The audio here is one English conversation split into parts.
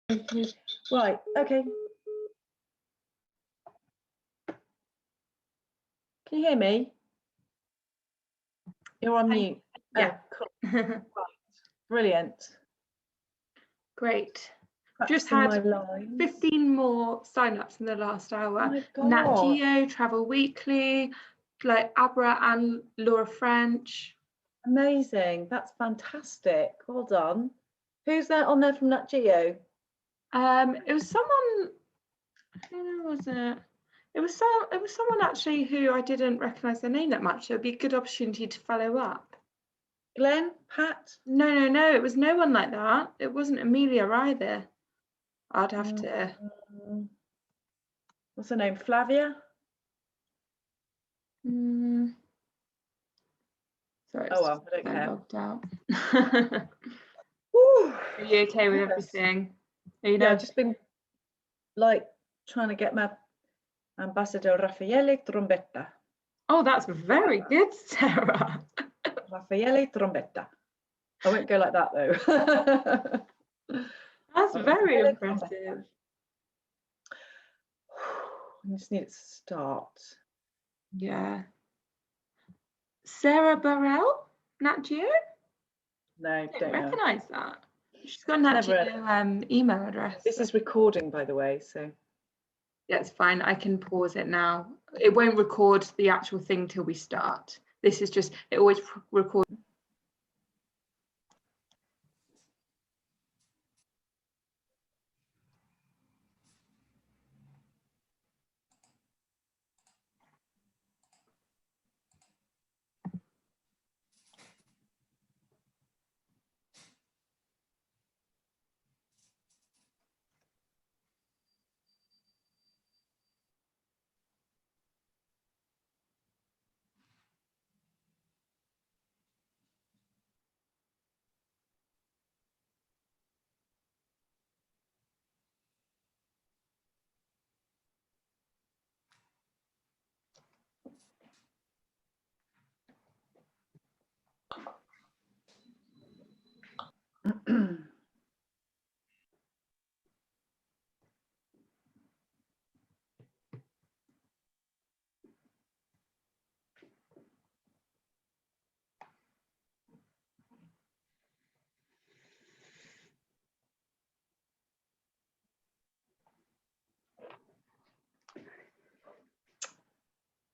Right, okay. Can you hear me? You're on mute. Yeah. Oh, cool. Right. Brilliant. Great. Just Practicing had my lines. 15 more sign-ups in the last hour. Oh my Nat God. Geo, Travel Weekly, like Abra and Laura French. Amazing. That's fantastic. Well done. Who's that on there from Nat Geo? It was someone, who was it? It was someone actually who I didn't recognise their name that much. So it'd be a good opportunity to follow up. Glenn? Pat? No, it was no one like that. It wasn't Amelia either. I'd have to. What's her name? Flavia? Sorry, Oh well, I don't care. Logged out. Woo. Are you okay with everything? Yeah, I've just been like trying to get my Ambassador Raffaele Trombetta. Oh, that's very good, Sarah. Raffaele Trombetta. I won't go like that though. That's very impressive. I just need it to start. Yeah. Sarah Burrell, Nat Geo? No, I don't recognise that. She's got Nat Geo email address. This is recording, by the way, so. Yeah, it's fine. I can pause it now. It won't record the actual thing till we start. This is just, it always records.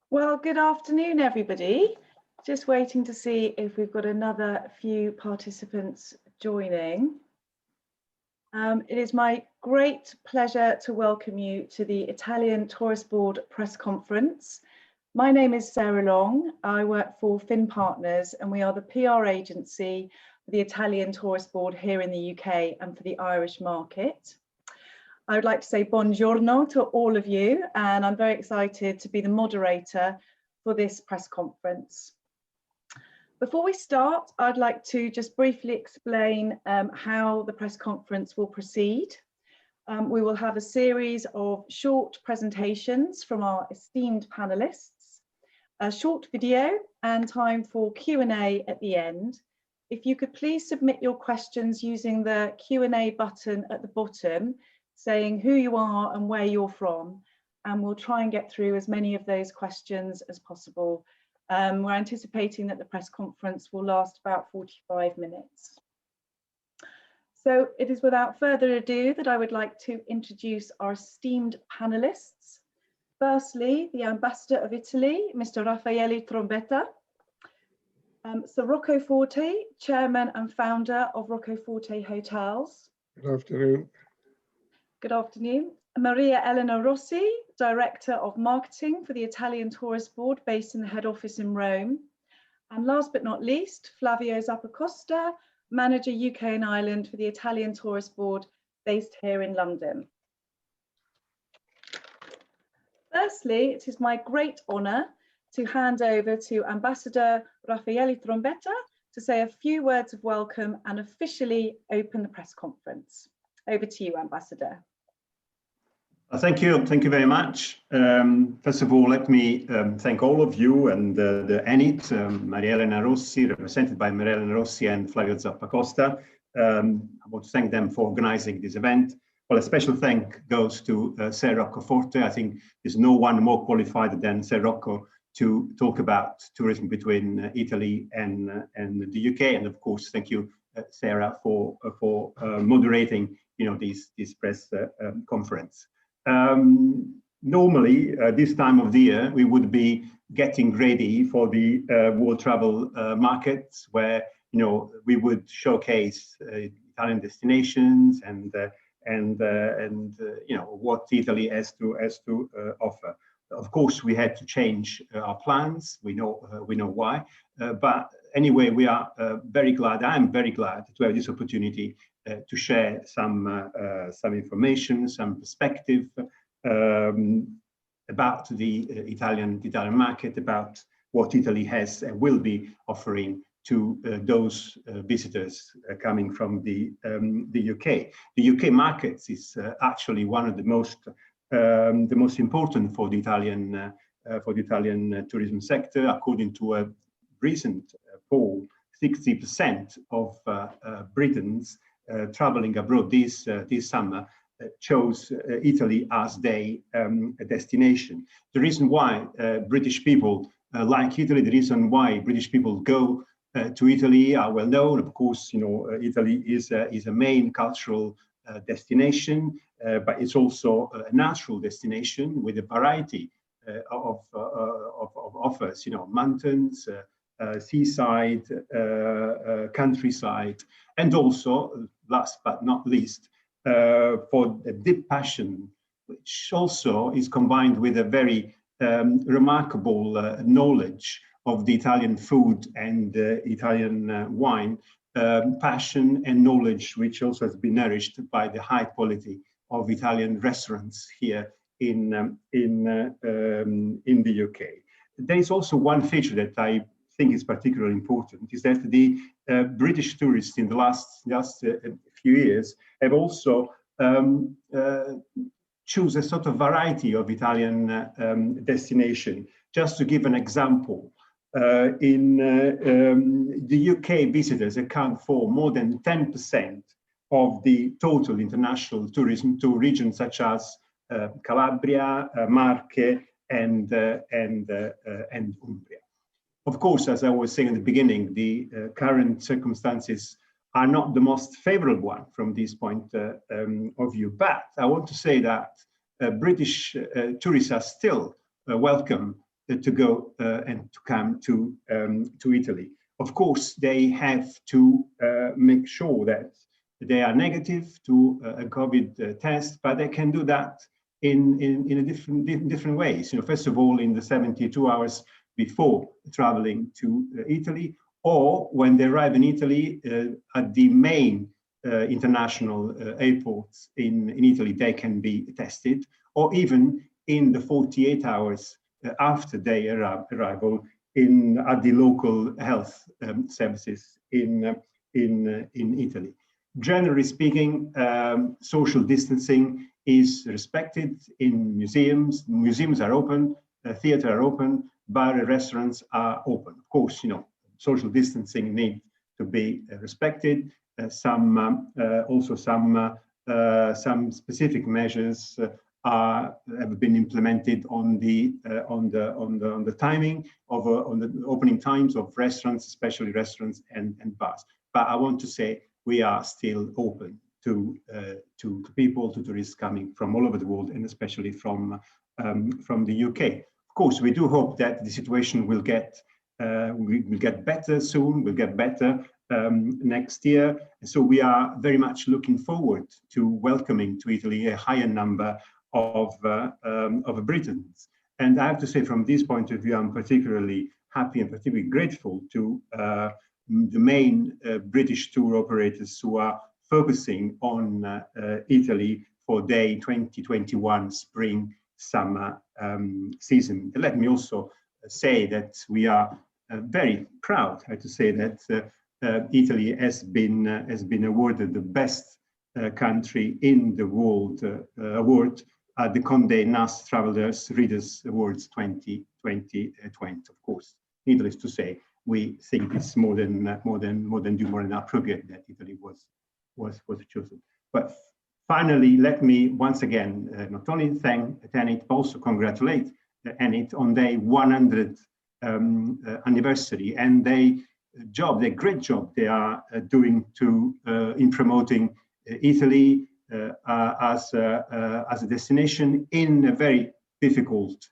Well, good afternoon, everybody. Just waiting to see if we've got another few participants joining. It is my great pleasure to welcome you to the Italian Tourist Board press conference. My name is Sarah Long. I work for Fin Partners and we are the PR agency for the Italian Tourist Board here in the UK and for the Irish market. I would like to say buongiorno to all of you, and I'm very excited to be the moderator for this press conference. Before we start, I'd like to just briefly explain how the press conference will proceed. We will have a series of short presentations from our esteemed panelists, a short video and time for Q&A at the end. If you could please submit your questions using the Q&A button at the bottom, saying who you are and where you're from, and we'll try and get through as many of those questions as possible. We're anticipating that the press conference will last about 45 minutes. So it is without further ado that I would like to introduce our esteemed panelists. Firstly, the Ambassador of Italy, Mr. Raffaele Trombetta. Sir Rocco Forte, Chairman and Founder of Rocco Forte Hotels. Good afternoon. Good afternoon. Maria Elena Rossi, Director of Marketing for the Italian Tourist Board based in the head office in Rome. And last but not least, Flavio Zappacosta, Manager UK and Ireland for the Italian Tourist Board based here in London. Firstly, it is my great honour to hand over to Ambassador Raffaele Trombetta to say a few words of welcome and officially open the press conference. Over to you, Ambassador. Thank you very much. First of all, let me thank all of you and the ENIT, Maria Elena Rossi, represented by Maria Elena Rossi and Flavio Zappacosta. I want to thank them for organizing this event. Well, a special thank goes to Sir Rocco Forte. I think there's no one more qualified than Sir Rocco to talk about tourism between Italy and the UK. And of course, thank you, Sarah, for moderating, this press conference. Normally, this time of the year, we would be getting ready for the world travel markets, where we would showcase Italian destinations and what Italy has to offer. Of course, we had to change our plans. We know why. But anyway, we are very glad. I'm very glad to have this opportunity to share some information, some perspective about the Italian market, about what Italy has and will be offering to those visitors coming from the UK. The UK market is actually one of the most important for the Italian tourism sector. According to a recent poll, 60% of Britons traveling abroad this summer chose Italy as their destination. The reason why British people like Italy, the reason why British people go to Italy are well known. Of course, Italy is a main cultural destination, but it's also a natural destination with a variety of offers. Mountains, seaside, countryside, and also, last but not least, for a deep passion, which also is combined with a very remarkable knowledge of the Italian food and Italian wine, passion and knowledge, which also has been nourished by the high quality of Italian restaurants here in the UK. There is also one feature that I think is particularly important, is that the British tourists in the last few years have also choose a sort of variety of Italian destination. Just to give an example, in the UK, visitors account for more than 10% of the total international tourism to regions such as Calabria, Marche, and Umbria. Of course, as I was saying at the beginning, the current circumstances are not the most favorable one from this point of view. But I want to say that British tourists are still welcome to go and to come to Italy. Of course, they have to make sure that they are negative to a COVID test, but they can do that in a different ways. First of all, in the 72 hours before traveling to Italy, or when they arrive in Italy at the main international airports in Italy, they can be tested, or even in the 48 hours after their arrival at the local health services in Italy. Generally speaking, social distancing is respected in museums. Museums are open, theaters are open, bar and restaurants are open. Of course, social distancing needs to be respected. Some specific measures have been implemented on the timing of on the opening times of restaurants, especially restaurants and bars. But I want to say we are still open to people, to tourists coming from all over the world, and especially from the UK. Of course, we do hope that the situation will get better soon. Will get better next year. So we are very much looking forward to welcoming to Italy a higher number of Britons. And I have to say, from this point of view, I'm particularly happy and particularly grateful to the main British tour operators who are focusing on Italy for their 2021 spring-summer season. Let me also say that we are very proud, I have to say, that Italy has been awarded the best country in the world award at the Condé Nast Travelers Readers Awards 2020. Of course, needless to say, we think it's more than appropriate that Italy was chosen. But Finally, let me once again not only thank ENIT, but also congratulate ENIT on their 100th anniversary and their great job they are doing in promoting Italy as a destination in a very difficult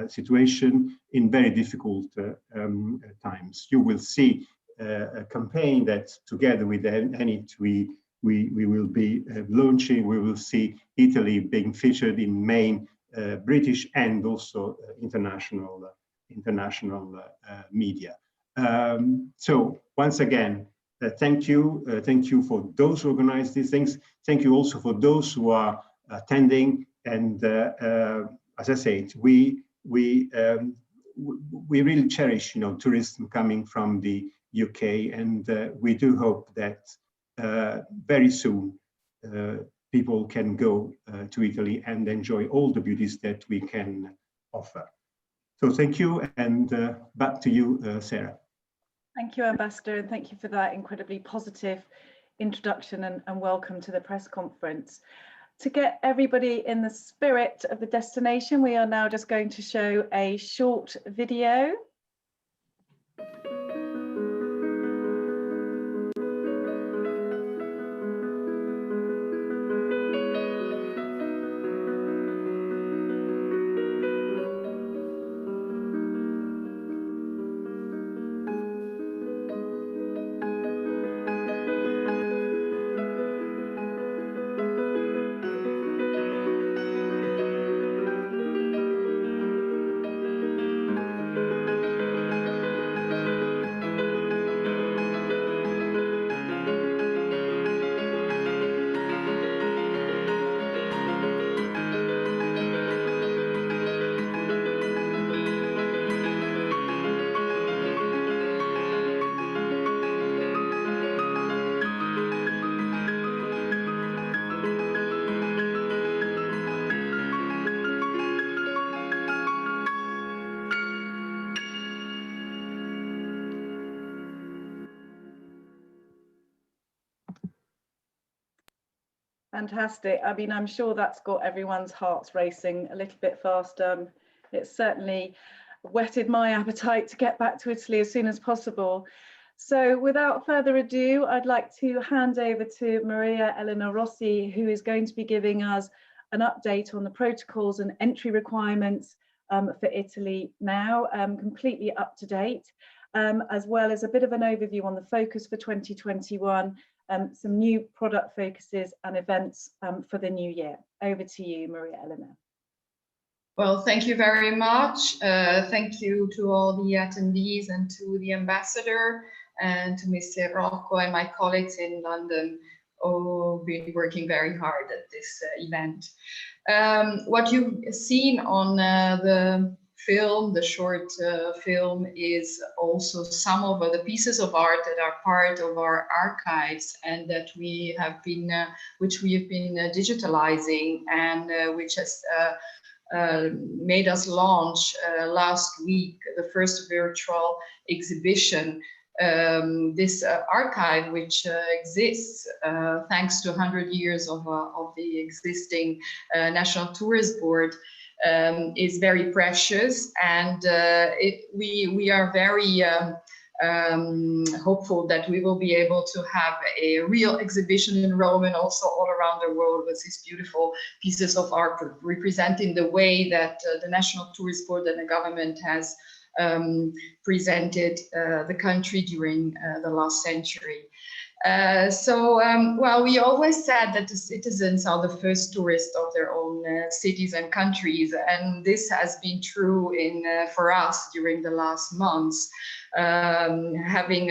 situation, in very difficult times. You will see a campaign that together with ENIT we will be launching. We will see Italy being featured in main British and also international media. So once again, thank you for those who organize these things. Thank you also for those who are attending. And as I said, we really cherish, tourism coming from the UK, and we do hope that very soon people can go to Italy and enjoy all the beauties that we can offer. So thank you, and back to you, Sarah. Thank you, Ambassador, and thank you for that incredibly positive introduction and welcome to the press conference. To get everybody in the spirit of the destination, we are now just going to show a short video. Fantastic. I mean, I'm sure that's got everyone's hearts racing a little bit faster. It's certainly whetted my appetite to get back to Italy as soon as possible. So without further ado, I'd like to hand over to Maria Elena Rossi, who is going to be giving us an update on the protocols and entry requirements for Italy now, completely up to date, as well as a bit of an overview on the focus for 2021, some new product focuses and events for the new year. Over to you, Maria Elena. Well, thank you very much. Thank you to all the attendees and to the ambassador and to Mr. Rocco and my colleagues in London who've been working very hard at this event. What you've seen on the film, the short film, is also some of the pieces of art that are part of our archives and that we have been, which we have been digitalizing, and which has made us launch last week the first virtual exhibition. This archive, which exists thanks to 100 years of the existing National Tourist Board, is very precious, and we are very hopeful that we will be able to have a real exhibition in Rome and also all around the world with these beautiful pieces of art representing the way that the National Tourist Board and the government has presented the country during the last century. Well, we always said that the citizens are the first tourists of their own cities and countries, and this has been true for us during the last months, having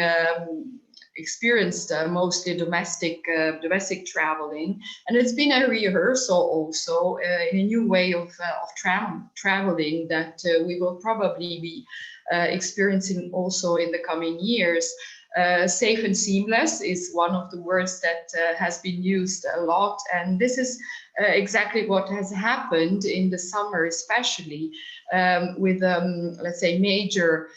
experienced mostly domestic traveling, and it's been a rehearsal also in a new way of traveling that we will probably be experiencing also in the coming years. Safe and seamless is one of the words that has been used a lot, and this is exactly what has happened in the summer, especially with, let's say, major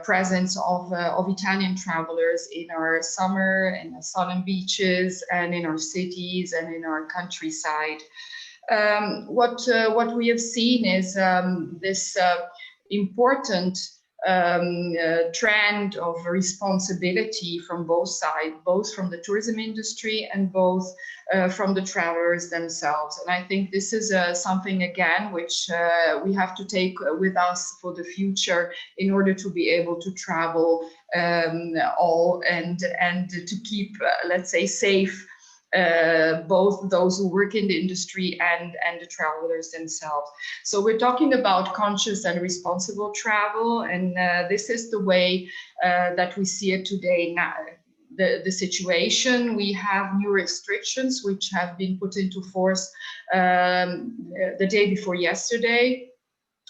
presence of Italian travelers in our summer, in the southern beaches, and in our cities, and in our countryside. What we have seen is this important trend of responsibility from both sides, both from the tourism industry and both from the travelers themselves. And I think this is something, again, which we have to take with us for the future in order to be able to travel all and to keep, let's say, safe both those who work in the industry and the travelers themselves. So we're talking about conscious and responsible travel, and this is the way that we see it today now. The situation, we have new restrictions which have been put into force the day before yesterday.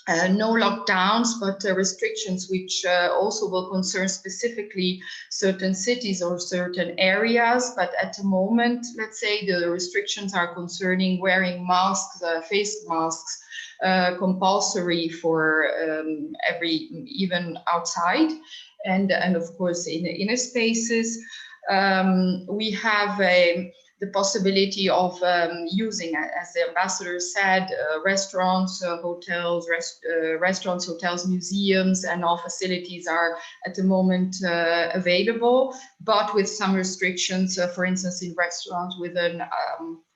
No lockdowns, but restrictions which also will concern specifically certain cities or certain areas. But at the moment, let's say the restrictions are concerning wearing masks, face masks, compulsory for even outside, and of course in inner spaces. We have the possibility of using, as the ambassador said, restaurants, hotels, restaurants, hotels, museums, and all facilities are at the moment available, but with some restrictions. For instance, in restaurants, with a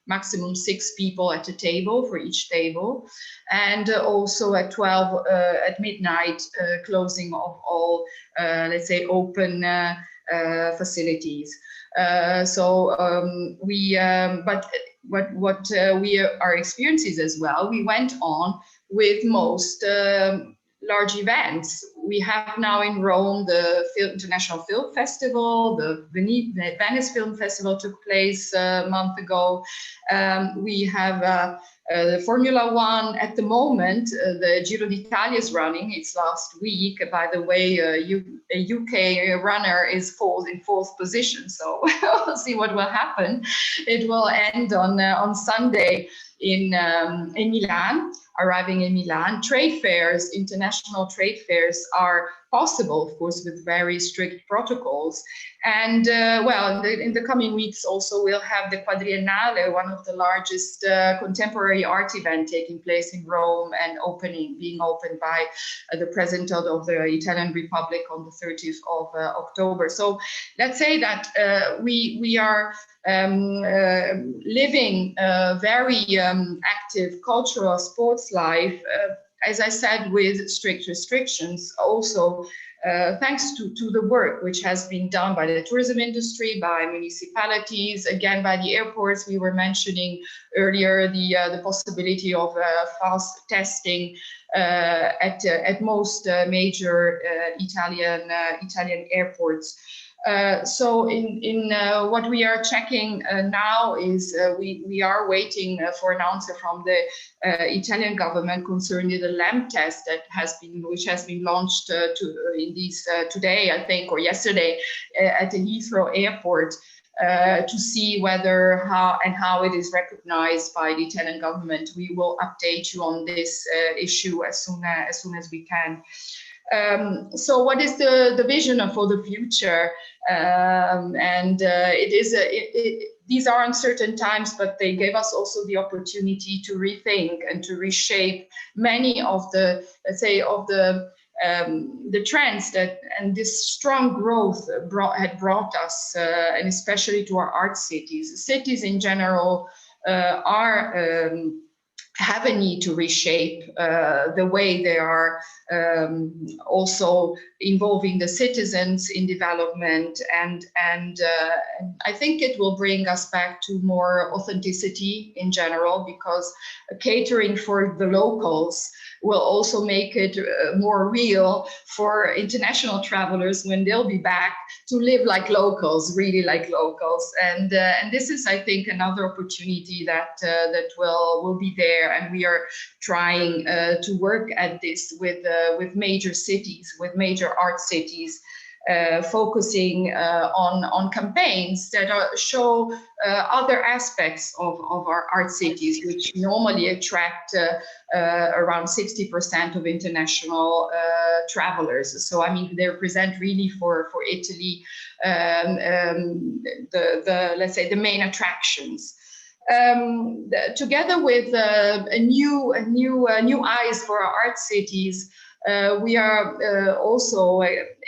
maximum 6 people at a table for each table, and also at 12 at midnight, closing of all, let's say, open facilities. But what we are experiencing as well, we went on with most large events. We have now in Rome the International Film Festival, the Venice Film Festival took place a month ago. We have the Formula One at the moment. The Giro d'Italia is running its last week. By the way, a UK runner is in fourth position, so we'll see what will happen. It will end on Sunday in Milan, arriving in Milan. Trade fairs, international trade fairs are possible, of course, with very strict protocols. And well, in the coming weeks also we'll have the Quadriennale, one of the largest contemporary art event taking place in Rome, and being opened by the President of the Italian Republic on the 30th of October. So let's say that we are living a very active cultural sports life, as I said, with strict restrictions, also thanks to the work which has been done by the tourism industry, by municipalities, again by the airports. We were mentioning earlier the possibility of fast testing at most major Italian airports. So in what we are checking now is we are waiting for an answer from the Italian government concerning the LAMP test which has been launched today, I think, or yesterday at the Heathrow Airport, to see how it is recognized by the Italian government. We will update you on this issue as soon as we can. So what is the vision for the future? These are uncertain times, but they gave us also the opportunity to rethink and to reshape many of the, let's say, of the trends that and this strong growth had brought us, and especially to our art cities. Cities in general have a need to reshape the way they are also involving the citizens in development, and I think it will bring us back to more authenticity in general, because catering for the locals will also make it more real for international travelers when they'll be back to live like locals, really like locals. And this is, I think, another opportunity that will be there. And we are trying to work at this with major cities, with major art cities, focusing on campaigns that show other aspects of our art cities, which normally attract around 60% of international travelers. So I mean, they represent really for Italy let's say the main attractions. Together with new eyes for our art cities, we are also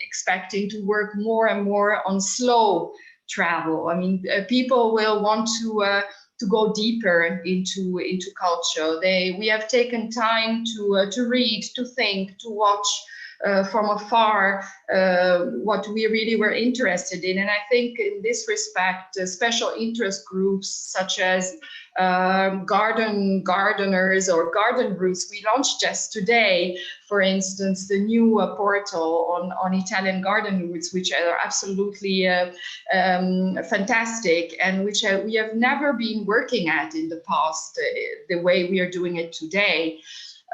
expecting to work more and more on slow travel. I mean, people will want to go deeper into culture. We have taken time to read, to think, to watch from afar what we really were interested in. And I think in this respect, special interest groups such as gardeners or garden routes, we launched just today, for instance, the new portal on Italian garden routes, which are absolutely fantastic, and which we have never been working at in the past, the way we are doing it today.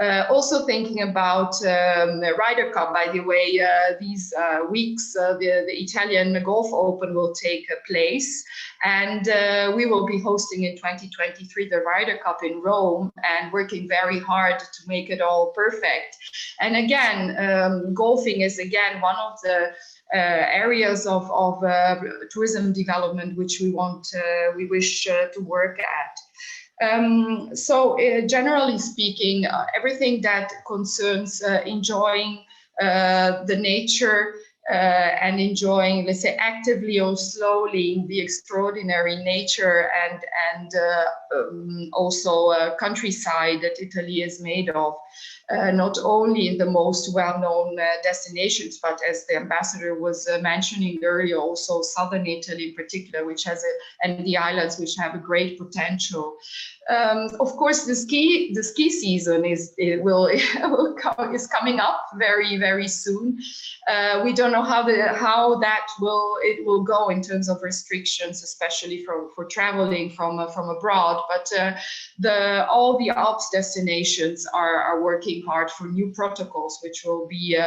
Also thinking about the Ryder Cup, by the way, these weeks, the Italian Golf Open will take place, and we will be hosting in 2023 the Ryder Cup in Rome, and working very hard to make it all perfect. And again, golfing is again one of the areas of tourism development which we wish to work at. So generally speaking, everything that concerns enjoying the nature and enjoying, let's say, actively or slowly the extraordinary nature and also countryside that Italy is made of. Not only in the most well-known destinations, but as the ambassador was mentioning earlier, also southern Italy in particular, which has and the islands which have a great potential. Of course, the ski season is coming up very, very soon. We don't know how that will go in terms of restrictions, especially for traveling from abroad. But all the Alps destinations are working hard for new protocols, which will be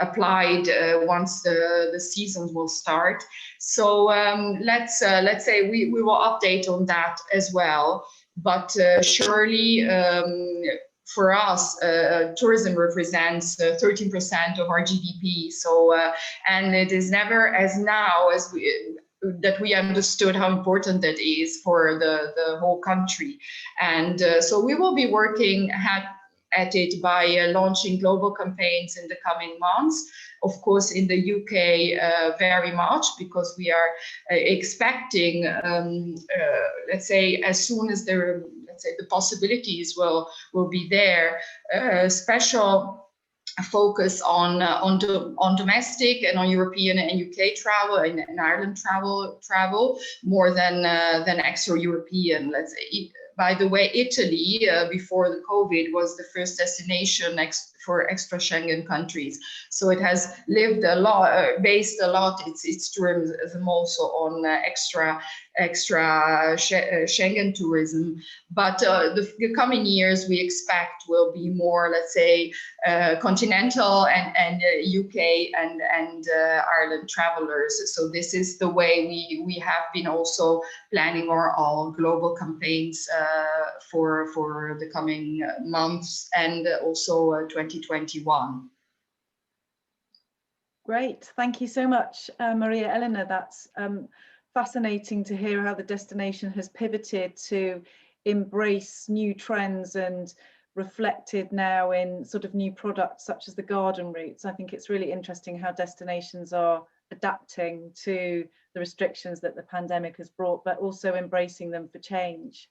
applied once the seasons will start. So let's say we will update on that as well. But surely for us, tourism represents 13% of our GDP. So and it is never as now as we understood how important that is for the whole country. And so we will be working at it by launching global campaigns in the coming months. Of course, in the UK, very much, because we are expecting, let's say, as soon as the possibilities will be there, special focus on domestic and on European and UK travel and Ireland travel more than extra-European, let's say. By the way, Italy, before the COVID, was the first destination for extra Schengen countries. So it has lived a lot, based a lot its tourism also on extra Schengen tourism. But the coming years we expect will be more, let's say, continental and UK and Ireland travelers. So this is the way we have been also planning our global campaigns for the coming months and also 2021. Great, thank you so much, Maria Elena. That's fascinating to hear how the destination has pivoted to embrace new trends and reflected now in sort of new products such as the garden routes. I think it's really interesting how destinations are adapting to the restrictions that the pandemic has brought, but also embracing them for change.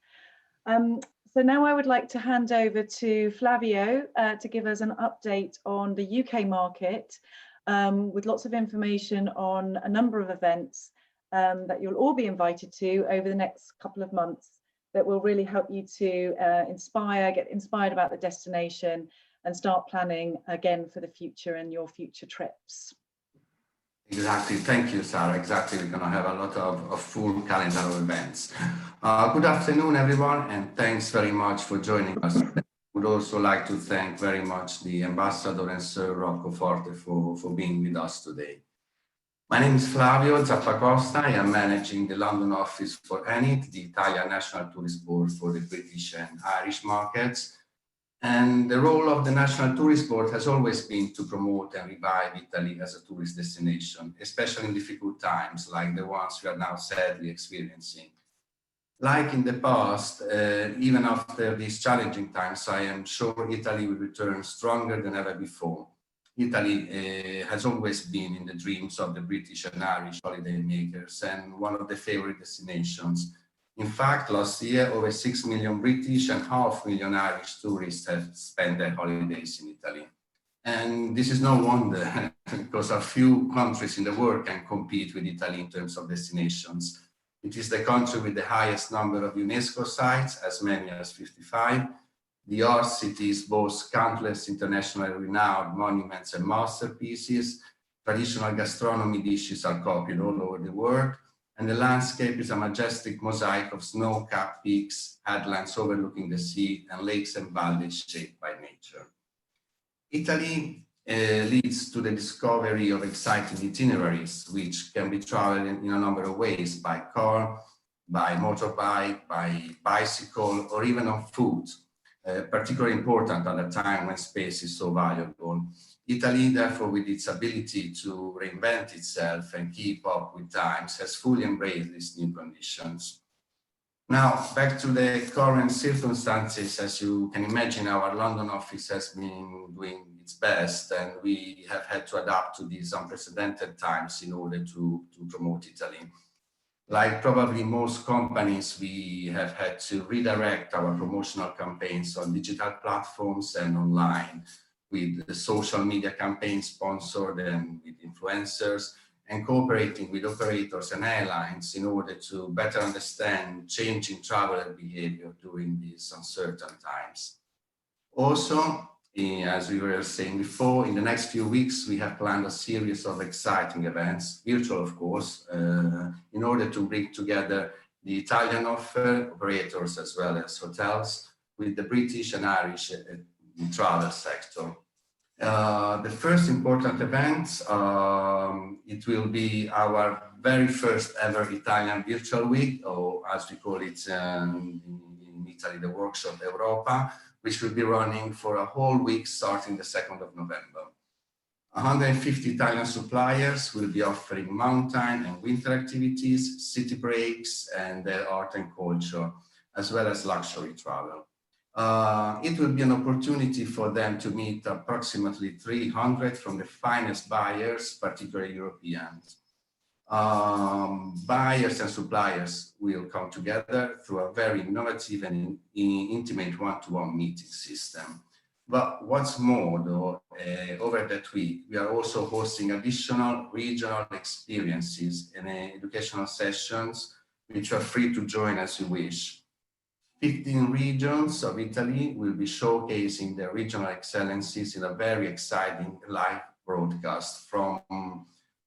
So now I would like to hand over to Flavio to give us an update on the UK market with lots of information on a number of events that you'll all be invited to over the next couple of months that will really help you to get inspired about the destination and start planning again for the future and your future trips. Exactly. Thank you, Sarah. Exactly. We're going to have a lot of full calendar of events. Good afternoon, everyone, and thanks very much for joining us. I would also like to thank very much the Ambassador and Sir Rocco Forte for being with us today. My name is Flavio Zappacosta. I am managing the London office for ENIT, the Italian National Tourist Board for the British and Irish markets. And the role of the National Tourist Board has always been to promote and revive Italy as a tourist destination, especially in difficult times like the ones we are now sadly experiencing. Like in the past, even after these challenging times, I am sure Italy will return stronger than ever before. Italy has always been in the dreams of the British and Irish holidaymakers and one of the favorite destinations. In fact, last year, over 6 million British and 500,000 Irish tourists have spent their holidays in Italy. And this is no wonder, because a few countries in the world can compete with Italy in terms of destinations. It is the country with the highest number of UNESCO sites, as many as 55. The art cities boast countless internationally renowned monuments and masterpieces. Traditional gastronomy dishes are copied all over the world. And the landscape is a majestic mosaic of snow-capped peaks, headlands overlooking the sea, and lakes and valleys shaped by nature. Italy leads to the discovery of exciting itineraries, which can be traveled in a number of ways, by car, by motorbike, by bicycle, or even on foot, particularly important at a time when space is so valuable. Italy, therefore, with its ability to reinvent itself and keep up with times, has fully embraced these new conditions. Now, back to the current circumstances. As you can imagine, our London office has been doing its best, and we have had to adapt to these unprecedented times in order to promote Italy. Like probably most companies, we have had to redirect our promotional campaigns on digital platforms and online, with the social media campaigns sponsored and with influencers, and cooperating with operators and airlines in order to better understand changing traveler behavior during these uncertain times. Also, as we were saying before, in the next few weeks, we have planned a series of exciting events, virtual of course, in order to bring together the Italian offer, operators as well as hotels, with the British and Irish travel sector. The first important event, it will be our very first ever Italian virtual week, or as we call it in Italy, the Workshop Europa, which will be running for a whole week starting the 2nd of November. 150 Italian suppliers will be offering mountain and winter activities, city breaks, and art and culture, as well as luxury travel. It will be an opportunity for them to meet approximately 300 from the finest buyers, particularly Europeans. Buyers and suppliers will come together through a very innovative and intimate one-to-one meeting system. But what's more, though, over that week, we are also hosting additional regional experiences and educational sessions, which are free to join as you wish. 15 regions of Italy will be showcasing their regional excellencies in a very exciting live broadcast, from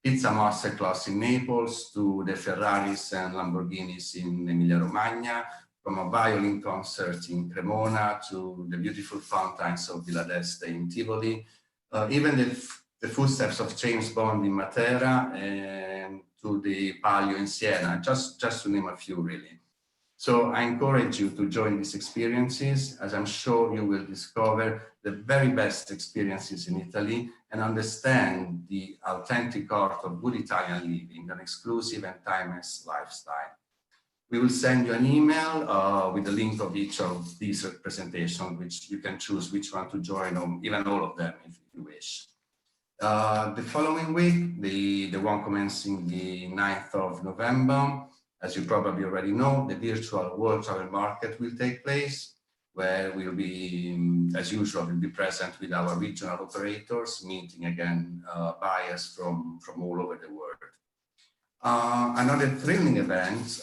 pizza masterclass in Naples to the Ferraris and Lamborghinis in Emilia-Romagna, from a violin concert in Cremona to the beautiful fountains of Villa d'Este in Tivoli, even the footsteps of James Bond in Matera, and to the Palio in Siena, just to name a few, really. So I encourage you to join these experiences, as I'm sure you will discover the very best experiences in Italy and understand the authentic art of good Italian living, an exclusive and timeless lifestyle. We will send you an email with the link of each of these presentations, which you can choose which one to join, or even all of them if you wish. The following week, the one commencing the 9th of November, as you probably already know, the virtual World Travel Market will take place, where we'll be, as usual, we'll be present with our regional operators, meeting again buyers from all over the world. Another thrilling event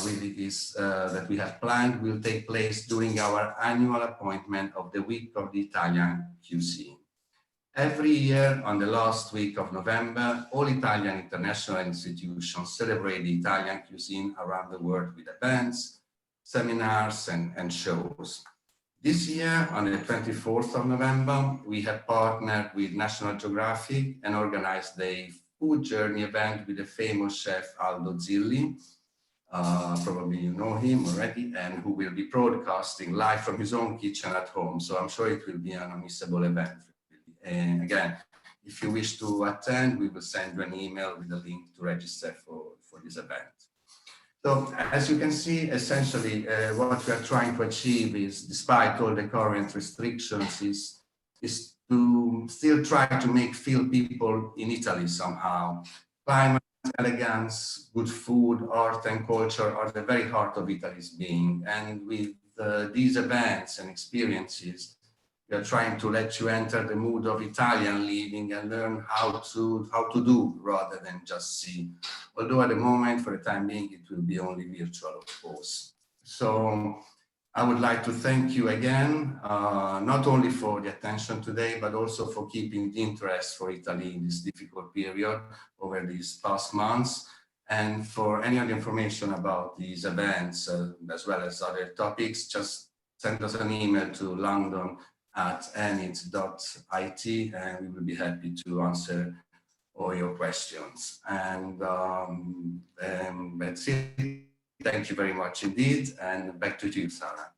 really is that we have planned will take place during our annual appointment of the Week of the Italian Cuisine. Every year, on the last week of November, all Italian international institutions celebrate the Italian cuisine around the world with events, seminars, and shows. This year, on the 24th of November, we have partnered with National Geographic and organized the food journey event with the famous chef Aldo Zilli. Probably you know him already, and who will be broadcasting live from his own kitchen at home. So I'm sure it will be an unmissable event. And again, if you wish to attend, we will send you an email with a link to register for this event. So as you can see, essentially what we are trying to achieve is, despite all the current restrictions, is to still try to feel people in Italy somehow. Climate, elegance, good food, art and culture are the very heart of Italy's being. And with these events and experiences, we are trying to let you enter the mood of Italian living and learn how to do rather than just see. Although at the moment, for the time being, it will be only virtual, of course. So I would like to thank you again, not only for the attention today, but also for keeping the interest for Italy in this difficult period over these past months. And for any other information about these events, as well as other topics, just send us an email to london@enit.it, and we will be happy to answer all your questions. And that's it. Thank you very much indeed, and back to you, Sarah.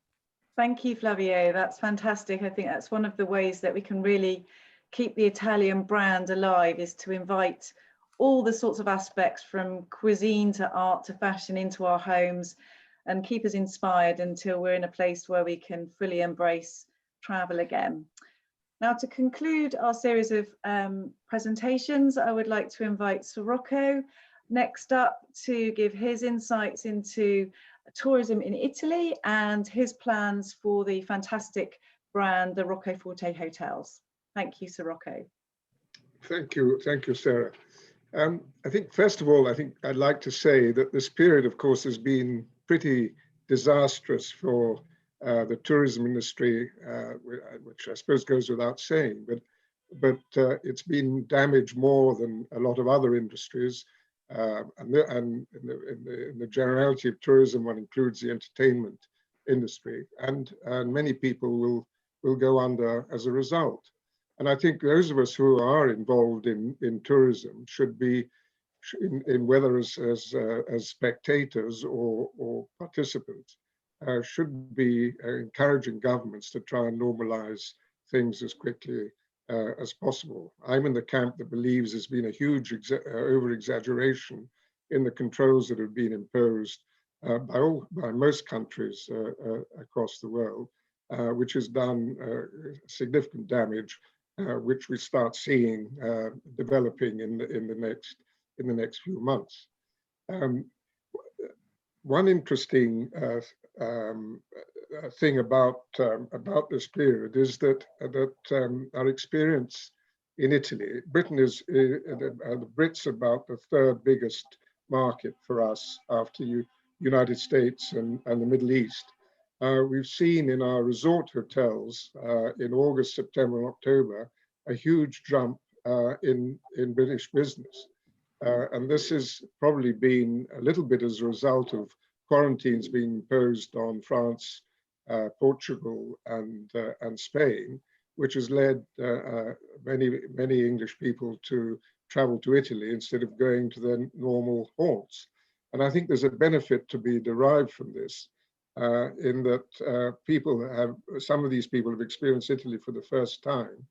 Thank you, Flavio. That's fantastic. I think that's one of the ways that we can really keep the Italian brand alive, is to invite all the sorts of aspects from cuisine to art to fashion into our homes and keep us inspired until we're in a place where we can fully embrace travel again. Now, to conclude our series of presentations, I would like to invite Sir Rocco next up to give his insights into tourism in Italy and his plans for the fantastic brand, the Rocco Forte Hotels. Thank you, Sir Rocco. Thank you, Sarah. I think, first of all, I'd like to say that this period, of course, has been pretty disastrous for the tourism industry, which I suppose goes without saying, but it's been damaged more than a lot of other industries. And in the generality of tourism, one includes the entertainment industry, and many people will go under as a result. And I think those of us who are involved in tourism should be, in whether as spectators or participants, should be encouraging governments to try and normalize things as quickly as possible. I'm in the camp that believes there's been a huge over-exaggeration in the controls that have been imposed by most countries across the world, which has done significant damage, which we start seeing developing in the next few months. One interesting thing about this period is that our experience in Italy, Britain is the Brits about the third biggest market for us after United States and the Middle East. We've seen in our resort hotels in August, September, and October a huge jump in British business. And this has probably been a little bit as a result of quarantines being imposed on France, Portugal, and Spain, which has led many English people to travel to Italy instead of going to their normal haunts. And I think there's a benefit to be derived from this, in that some of these people have experienced Italy for the first time,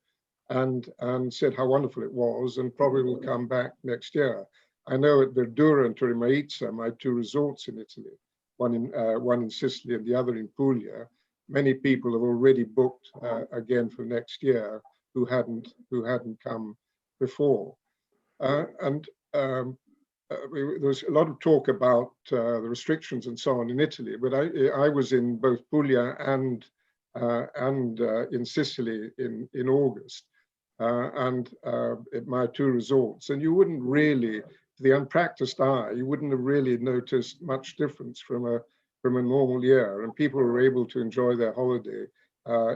and said how wonderful it was, and probably will come back next year. I know at Verdura and Torremaizza, my two resorts in Italy, one in Sicily and the other in Puglia, many people have already booked again for next year who hadn't come before. There was a lot of talk about the restrictions and so on in Italy, but I was in both Puglia and in Sicily in August, and at my two resorts, and you wouldn't really, to the unpracticed eye, you wouldn't have really noticed much difference from a normal year, and people were able to enjoy their holiday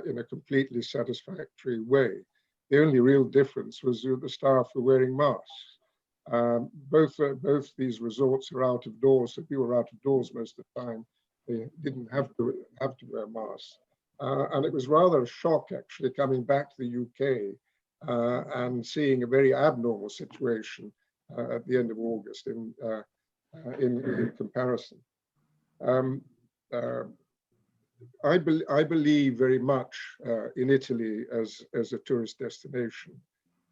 in a completely satisfactory way. The only real difference was the staff were wearing masks. Both these resorts are out of doors, so people are out of doors most of the time. They didn't have to wear masks, and it was rather a shock actually coming back to the UK and seeing a very abnormal situation at the end of August in comparison. I believe very much in Italy as a tourist destination,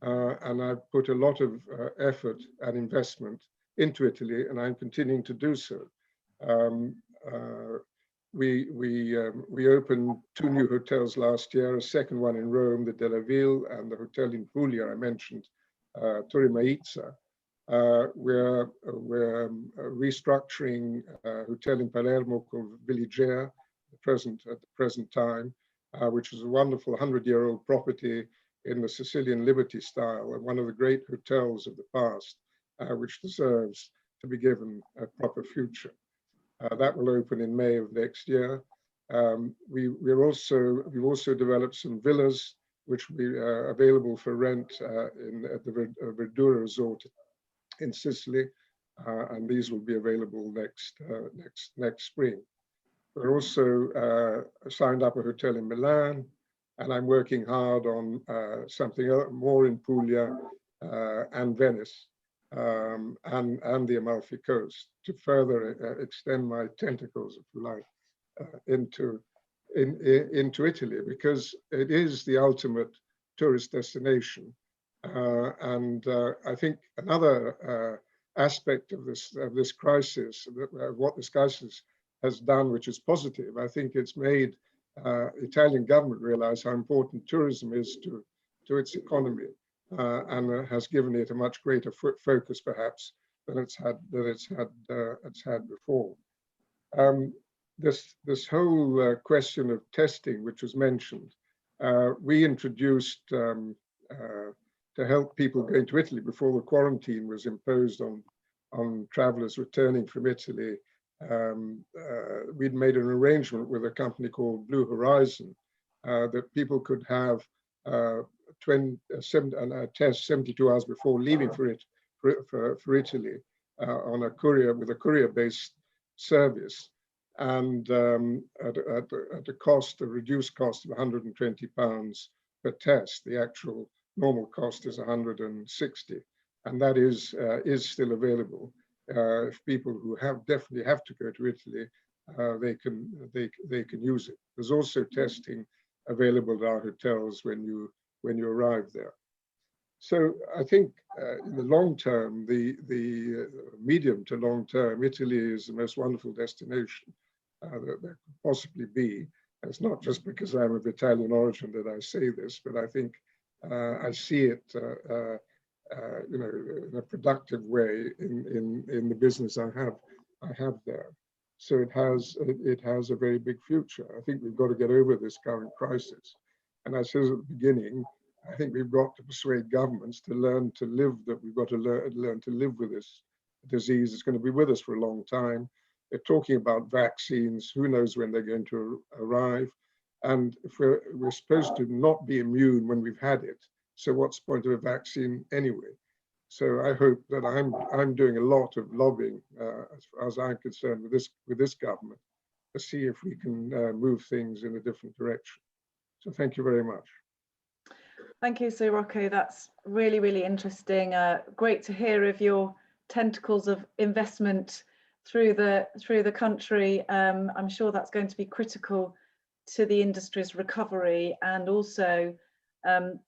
and I've put a lot of effort and investment into Italy, and I'm continuing to do so. We opened 2 new hotels last year, a second one in Rome, the Della Ville, and the hotel in Puglia I mentioned, Torre Maizza. We're restructuring a hotel in Palermo called Villigea at the present time, which is a wonderful 100-year-old property in the Sicilian Liberty style, and one of the great hotels of the past, which deserves to be given a proper future. That will open in May of next year. We've also developed some villas which will be available for rent at the Verdura Resort in Sicily, and these will be available next spring. We're also signed up a hotel in Milan, and I'm working hard on something more in Puglia and Venice. And the Amalfi Coast to further extend my tentacles, if you like, into Italy, because it is the ultimate tourist destination. And I think another aspect of this crisis, what this crisis has done, which is positive, I think it's made Italian government realize how important tourism is to its economy. And has given it a much greater focus, perhaps, than it's had before. This whole question of testing, which was mentioned, we introduced to help people going to Italy before the quarantine was imposed on travelers returning from Italy. We'd made an arrangement with a company called Blue Horizon that people could have test 72 hours before leaving for Italy on a courier-based service, and at a reduced cost of £120 per test. The actual normal cost is 160, and that is still available. If people who definitely have to go to Italy, they can use it. There's also testing available at our hotels when you arrive there. So I think in the long term, the medium to long term, Italy is the most wonderful destination that there could possibly be. And it's not just because I'm of Italian origin that I say this, but I think I see it in a productive way in the business I have there. So it has a very big future. I think we've got to get over this current crisis. And I said at the beginning, I think we've got to persuade governments to learn to live, that we've got to learn to live with this disease. It's going to be with us for a long time. They're talking about vaccines. Who knows when they're going to arrive? And if we're supposed to not be immune when we've had it, so what's the point of a vaccine anyway? So I hope that I'm doing a lot of lobbying, as far as I'm concerned, with this government, to see if we can move things in a different direction. So thank you very much. Thank you, Sir Rocco. That's really, really interesting. Great to hear of your tentacles of investment through the country. I'm sure that's going to be critical to the industry's recovery, and also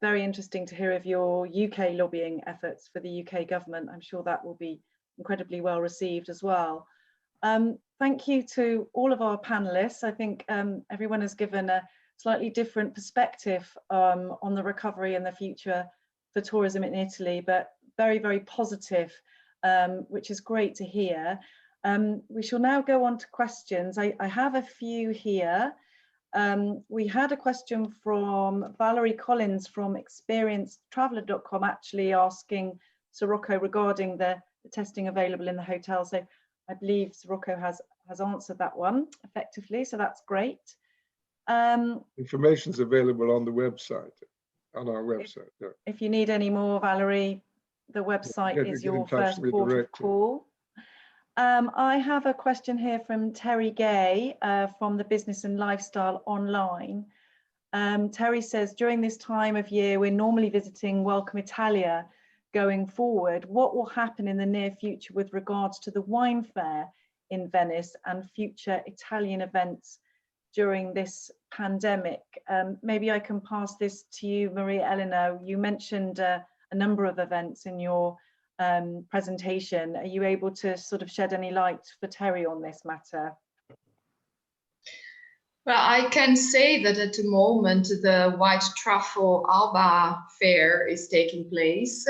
very interesting to hear of your UK lobbying efforts for the UK government. I'm sure that will be incredibly well received as well. Thank you to all of our panelists. I think everyone has given a slightly different perspective on the recovery and the future for tourism in Italy, but very, very positive, which is great to hear. We shall now go on to questions. I have a few here. We had a question from Valerie Collins from experiencedtraveller.com, actually asking Sir Rocco regarding the testing available in the hotel. So I believe Sir Rocco has answered that one effectively, so that's great. Information is available on the website, on our website. Yeah. If you need any more, Valerie, the website is your first port of call. I have a question here from Terry Gay from the Business and Lifestyle Online. Terry says, during this time of year, we're normally visiting Welcome Italia. going forward. What will happen in the near future with regards to the wine fair in Venice and future Italian events during this pandemic? Maybe I can pass this to you, Maria Elena. You mentioned a number of events in your presentation. Are you able to sort of shed any light for Terry on this matter? Well, I can say that at the moment the White Truffle Alba fair is taking place.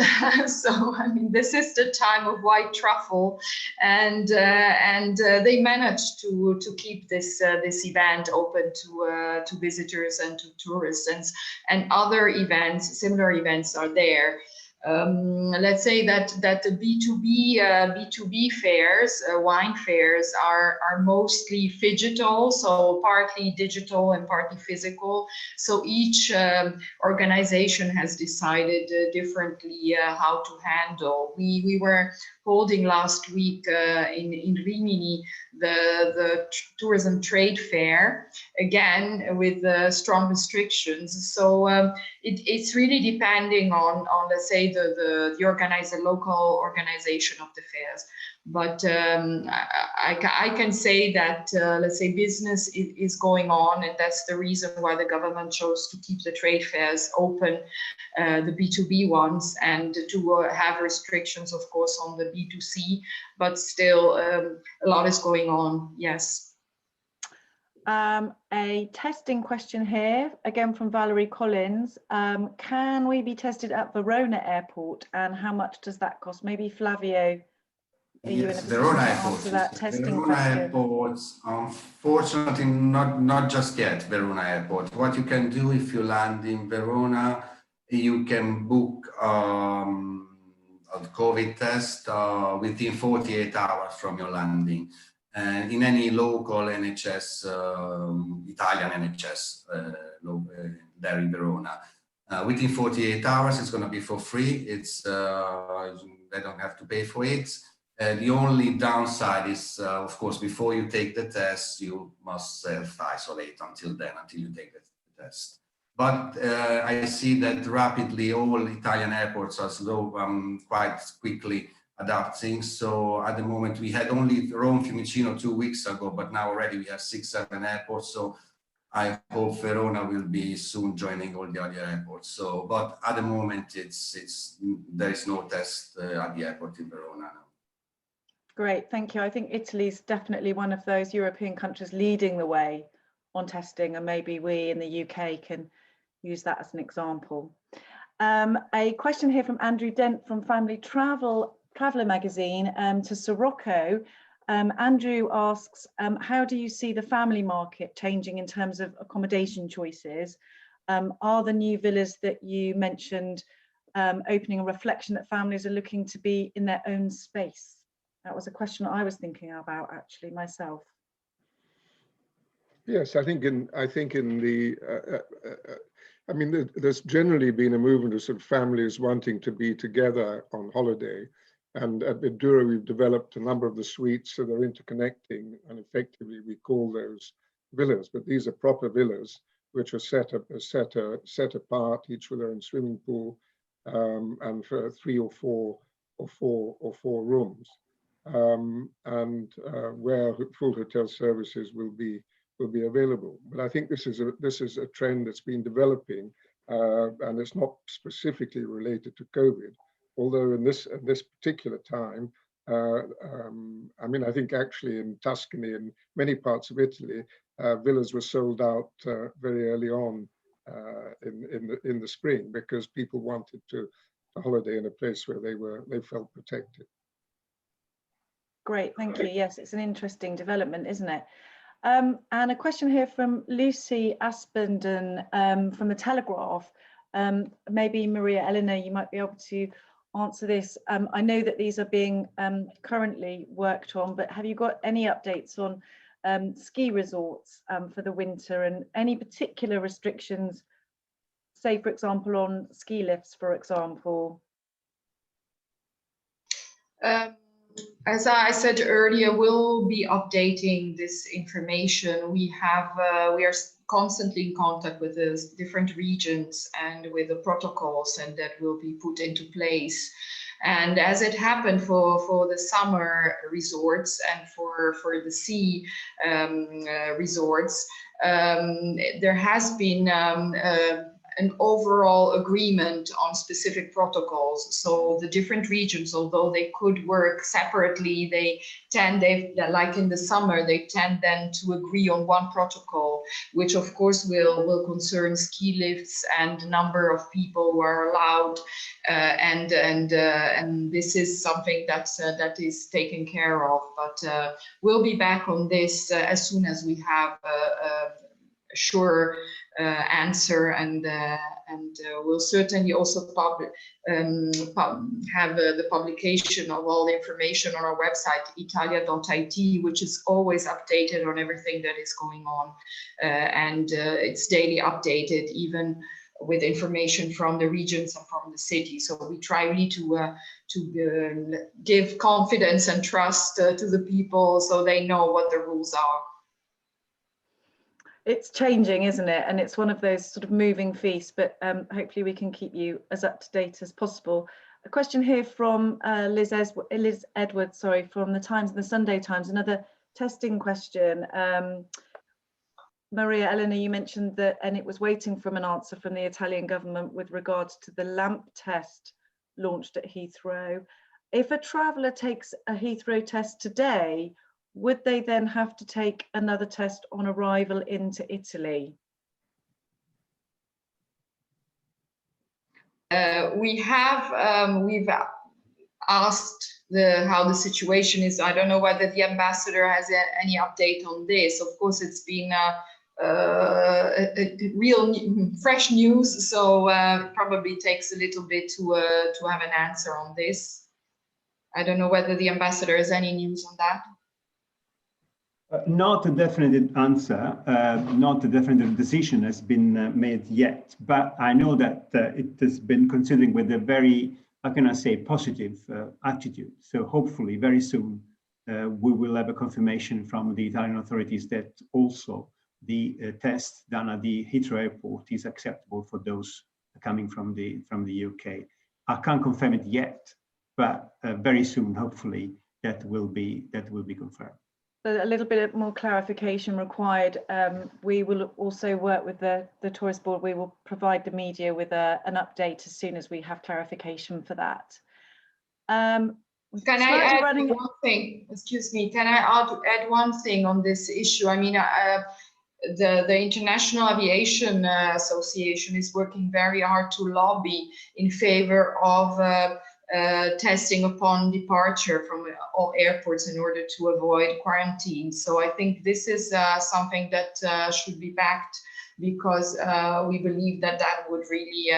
So I mean, this is the time of white truffle, and they managed to keep this this event open to visitors and to tourists, and other events, similar events are there. Let's say that the B2B fairs, wine fairs, are mostly phygital, so partly digital and partly physical. So each organization has decided differently how to handle. We were holding last week in Rimini the tourism trade fair, again with strong restrictions. So it's really depending on let's say the local organization of the fairs. But I can say that let's say business is going on, and that's the reason why the government chose to keep the trade fairs open, the B2B ones, and to have restrictions, of course, on the B2C. But still, a lot is going on. Yes. A testing question here, again from Valerie Collins. Can we be tested at Verona Airport, and how much does that cost? Maybe Flavio, are you in a position Verona to Airport. answer that testing Verona question? Airport, unfortunately, not just yet. Verona Airport. What you can do if you land in Verona, you can book a COVID test within 48 hours from your landing. And in any local NHS, Italian NHS there in Verona. Within 48 hours, it's going to be for free. It's they don't have to pay for it. The only downside is, of course, before you take the test, you must self-isolate until you take the test. But I see that rapidly all Italian airports are quite quickly adapting. So at the moment we had only Rome Fiumicino 2 weeks ago, but now already we have 6-7 airports. So I hope Verona will be soon joining all the other airports. So, but at the moment there is no test at the airport in Verona now. Great, thank you. I think Italy is definitely one of those European countries leading the way on testing, and maybe we in the UK can use that as an example. A question here from Andrew Dent from Family Traveller magazine to Sir Rocco. Andrew asks, how do you see the family market changing in terms of accommodation choices? Are the new villas that you mentioned opening a reflection that families are looking to be in their own space? That was a question I was thinking about actually myself. Yes, I mean, there's generally been a movement of sort of families wanting to be together on holiday. And at Bedura, we've developed a number of the suites, so they're interconnecting, and effectively we call those villas. But these are proper villas, which are set apart, each with their own swimming pool, and for 3 or 4 rooms, where full hotel services will be available. But I think this is a trend that's been developing, and it's not specifically related to COVID. Although in this particular time, I mean, I think actually in Tuscany and many parts of Italy, villas were sold out very early on in the spring, because people wanted to holiday in a place where they felt protected. Great, thank you. Yes, it's an interesting development, isn't it? And a question here from Lucy Aspenden from the Telegraph. Maybe Maria Elena, you might be able to answer this. I know that these are being currently worked on, but have you got any updates on ski resorts for the winter, and any particular restrictions, say for example on ski lifts, for example? As I said earlier, we'll be updating this information. We are constantly in contact with the different regions and with the protocols, and that will be put into place. And as it happened for the summer resorts and for the sea resorts, there has been an overall agreement on specific protocols. So the different regions, although they could work separately, they like in the summer, they tend then to agree on one protocol, which of course will concern ski lifts and number of people who are allowed, and this is something that is taken care of. But we'll be back on this as soon as we have a sure answer, and we'll certainly also have the publication of all the information on our website, italia.it, which is always updated on everything that is going on, and it's daily updated, even with information from the regions and from the city. So we try really to give confidence and trust to the people, so they know what the rules are. It's changing, isn't it? And it's one of those sort of moving feasts, but hopefully we can keep you as up to date as possible. A question here from Liz Edwards, sorry, from the Times and the Sunday Times, another testing question. Maria Elena, you mentioned that ENIT was waiting for an answer from the Italian government with regards to the lamp test launched at Heathrow. If a traveller takes a Heathrow test today, would they then have to take another test on arrival into Italy? We've asked how the situation is. I don't know whether the ambassador has any update on this. Of course, it's been fresh news, so it probably takes a little bit to have an answer on this. I don't know whether the ambassador has any news on that. Not a definite answer, not a definite decision has been made yet, but I know that it has been considering with a very, how can I say, positive attitude. So hopefully very soon we will have a confirmation from the Italian authorities that also the test done at the Heathrow Airport is acceptable for those coming from the UK. I can't confirm it yet, but very soon, hopefully, that will be confirmed. A little bit more clarification required. We will also work with the tourist board. We will provide the media with an update as soon as we have clarification for that. Can I add one thing? Excuse me. Can I add one thing on this issue? I mean, the International Aviation Association is working very hard to lobby in favor of testing upon departure from all airports in order to avoid quarantine. So I think this is something that should be backed, because we believe that would really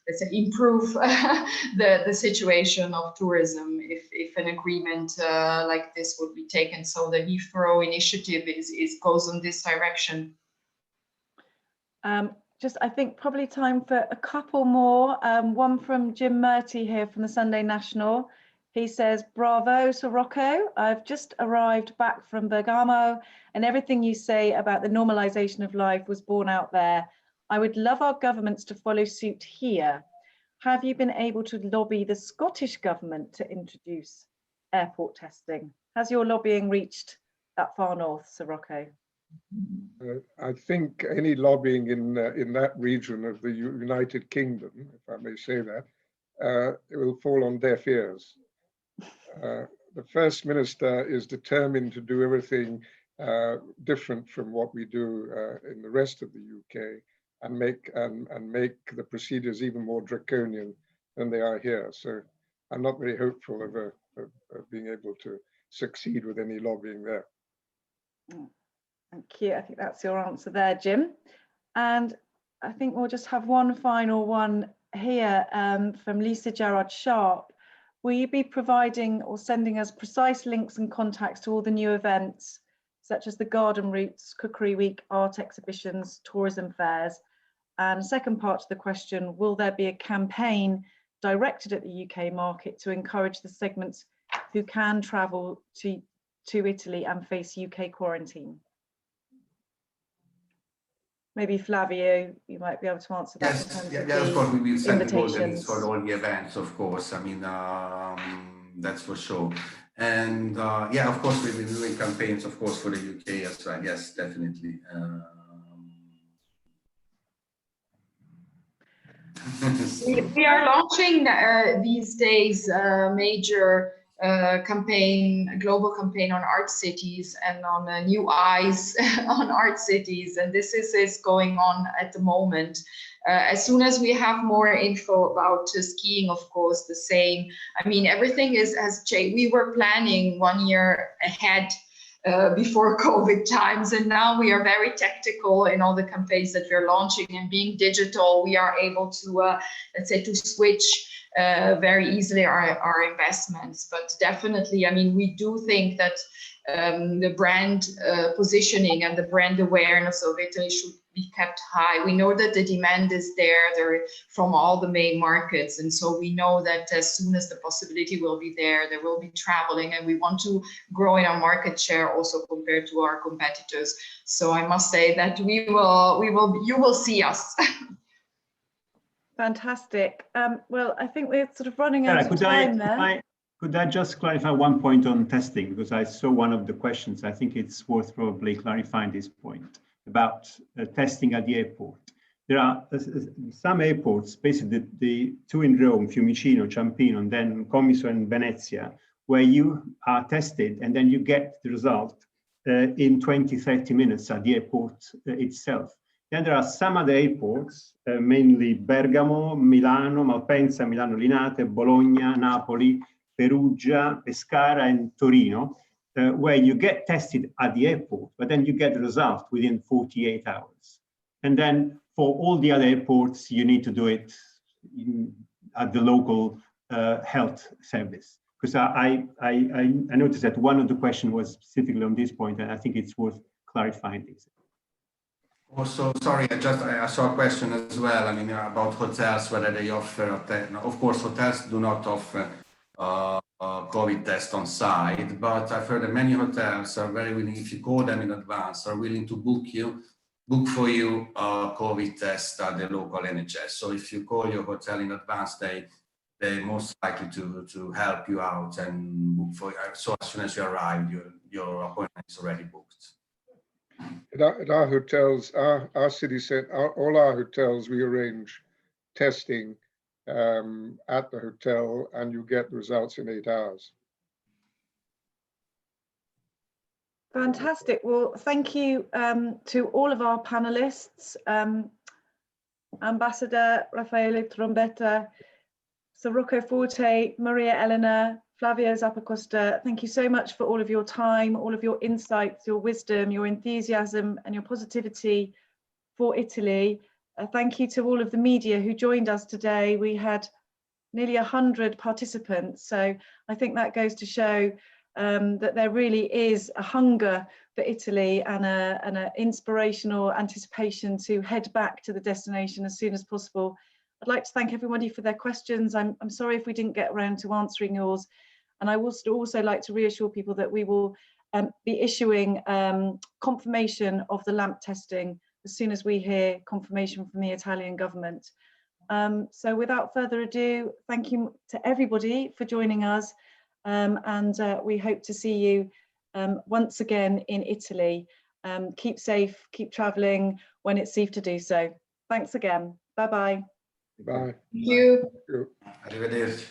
let's say improve the situation of tourism if an agreement like this would be taken. So the Heathrow initiative goes in this direction. Just, I think probably time for a couple more. One from Jim Murty here from the Sunday National. He says, "Bravo, Sir Rocco. I've just arrived back from Bergamo, and everything you say about the normalization of life was borne out there. I would love our governments to follow suit here. Have you been able to lobby the Scottish government to introduce airport testing? Has your lobbying reached that far north, Sir Rocco?" I think any lobbying in that region of the United Kingdom, if I may say that, it will fall on deaf ears. The First Minister is determined to do everything different from what we do in the rest of the UK, and make the procedures even more draconian than they are here. So I'm not very hopeful of being able to succeed with any lobbying there. Thank you. I think that's your answer there, Jim. And I think we'll just have one final one here from Lisa Gerard Sharp. Will you be providing or sending us precise links and contacts to all the new events, such as the garden routes, cookery week, art exhibitions, tourism fairs? And second part to the question, will there be a campaign directed at the UK market to encourage the segments who can travel to Italy and face UK quarantine? maybe Flavio, you might be able to answer that. Yes, in terms yeah, of course, we will send the invitations for all the events, of course. I mean, that's for sure. And yeah, of course, we've been doing campaigns, of course, for the UK as well. Yes, definitely. We are launching these days a major global campaign on art cities and on new eyes on art cities. And this is going on at the moment. As soon as we have more info about skiing, of course, the same. I mean, everything has changed. We were planning 1 year ahead before COVID times, and now we are very tactical in all the campaigns that we're launching, and being digital, we are able to, let's say, to switch very easily our investments. But definitely, I mean, we do think that the brand positioning and the brand awareness of Italy should be kept high. We know that the demand is there from all the main markets, and so we know that as soon as the possibility will be there will be traveling, and we want to grow in our market share also compared to our competitors. So I must say that you will see us. Fantastic. Well, I think we're sort of running out of time there. Could I just clarify one point on testing, because I saw one of the questions. I think it's worth probably clarifying this point about testing at the airport. There are some airports, basically the two in Rome, Fiumicino, Ciampino, and then Comiso and Venezia, where you are tested and then you get the result in 20-30 minutes at the airport itself. Then there are some other airports, mainly Bergamo, Milano, Malpensa, Milano Linate, Bologna, Napoli, Perugia, Pescara, and Torino, where you get tested at the airport, but then you get the result within 48 hours. And then for all the other airports, you need to do it at the local health service. Because I noticed that one of the questions was specifically on this point, and I think it's worth clarifying this. Also, sorry, I saw a question as well. I mean, about hotels, whether they offer. Of course, hotels do not offer COVID test on site, but I've heard that many hotels are very willing, if you call them in advance, are willing to book for you a COVID test at the local NHS. So if you call your hotel in advance, they're most likely to help you out and book for you. So as soon as you arrive, your appointment is already booked. At our hotels, our city centre, all our hotels, we arrange testing at the hotel, and you get the results in 8 hours. Fantastic. Well, thank you to all of our panelists, Ambassador Raffaele Trombetta, Sir Rocco Forte, Maria Elena, Flavio Zappacosta. Thank you so much for all of your time, all of your insights, your wisdom, your enthusiasm, and your positivity for Italy. Thank you to all of the media who joined us today. We had nearly 100 participants, so I think that goes to show that there really is a hunger for Italy and an inspirational anticipation to head back to the destination as soon as possible. I'd like to thank everybody for their questions. I'm sorry if we didn't get around to answering yours. And I would also like to reassure people that we will be issuing confirmation of the LAMP testing as soon as we hear confirmation from the Italian government. So without further ado, thank you to everybody for joining us. And we hope to see you once again in Italy. Keep safe, keep traveling when it's safe to do so. Thanks again. Bye-bye. Bye. Thank you. Arrivederci.